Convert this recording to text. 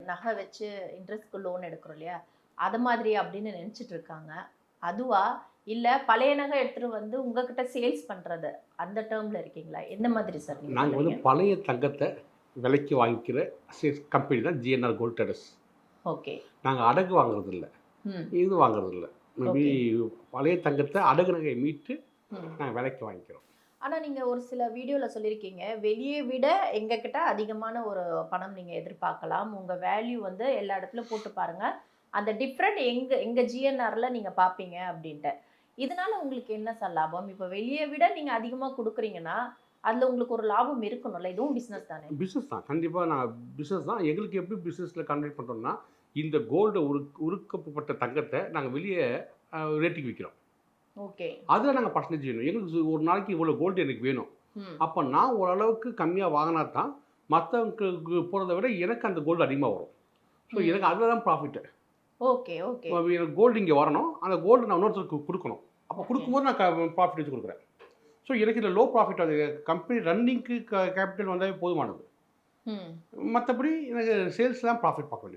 நகை வச்சு இன்ட்ரெஸ்ட்க்கு லோன் எடுக்கிறோம் இல்லையா, அது மாதிரி அப்படின்னு நினைச்சிட்டு இருக்காங்க. அதுவா? இல்ல பழைய நகை எடுத்துட்டு வந்து உங்ககிட்ட சேல்ஸ் பண்றது அந்த டேர்ம்ல இருக்கீங்களா? எந்த மாதிரி சார் நீங்க நாங்க வந்து பண்றீங்க? பழைய தங்கத்த விலைக்கு வாங்கிக்கிற கம்பெனி தான் ஜிஎன்ஆர் கோல்ட் ட்ரேடர்ஸ். ஓகே. நாங்க அடகு வாங்குறதில்ல. ம். இது வாங்குறதில்ல. Maybe okay. பழைய தங்கத்த அடகு நகையை மீட்டு ம். நாங்க விலைக்கு வாங்கிக்கிறோம். ஆனா நீங்க ஒரு சில வீடியோல சொல்லியிருக்கீங்க, வெளிய விட எங்ககிட்ட அதிகமான ஒரு பணம் நீங்க எதிர்பார்க்கலாம். உங்க வேல்யூ வந்து எல்லா இடத்துலயும் போட்டு பாருங்க. அந்த டிஃபரண்ட் எங்க எங்க ஜிஎன்ஆர்ல நீங்க பார்ப்பீங்க அப்டின்ட்டு. இதனால உங்களுக்கு என்ன சார் லாபம்? இப்ப வெளிய விட நீங்க அதிகமா குடுக்குறீங்கன்னா, அதுல உங்களுக்கு ஒரு லாபம் இருக்கணும்ல. இதுவும் பிசினஸ் தானே? பிசினஸ் தான். கண்டிப்பா நான் பிசினஸ் தான். எங்களுக்கு எப்படி பிசினஸ்ல கான்ட்ரிபியூட் பண்றோம்னா, இந்த கோல்டு உருக்கப்பட்ட தங்கத்த நாங்க வெளிய ரேட்டுக்கு விக்கிறோம். ஓகே. அதுல நாங்க பெர்சன்டேஜ் வேணும். எங்களுக்கு ஒரு நாளைக்கு இவ்வளோ கோல்டு எனக்கு வேணும். ம். அப்ப நான் ஓரளவுக்கு கம்மியா வாங்குனா தான் மத்தவங்களுக்கு போறத விட எனக்கு அந்த கோல்டு அதிகமா வரும். ஸோ ம். எனக்கு அதுல தான் ப்ராஃபிட். Okay, okay. எனக்கு கோல்டு இங்கே வரணும். அந்த கோல்டு நான் இன்னொருத்தருக்கு குடுக்கணும். அப்போ ஓகே. குடுக்கும்போது நான் ப்ராஃபிட் வச்சு குடுக்குறேன். ஸோ எனக்கு இதில லோ ப்ராஃபிட் அது கம்பெனி ரன்னிங்க்கு கேபிட்டல் வந்தாவே போதுமானது. ம். மத்தபடி எனக்கு சேல்ஸ் தான் ப்ராஃபிட் பார்க்க வேண்டியது.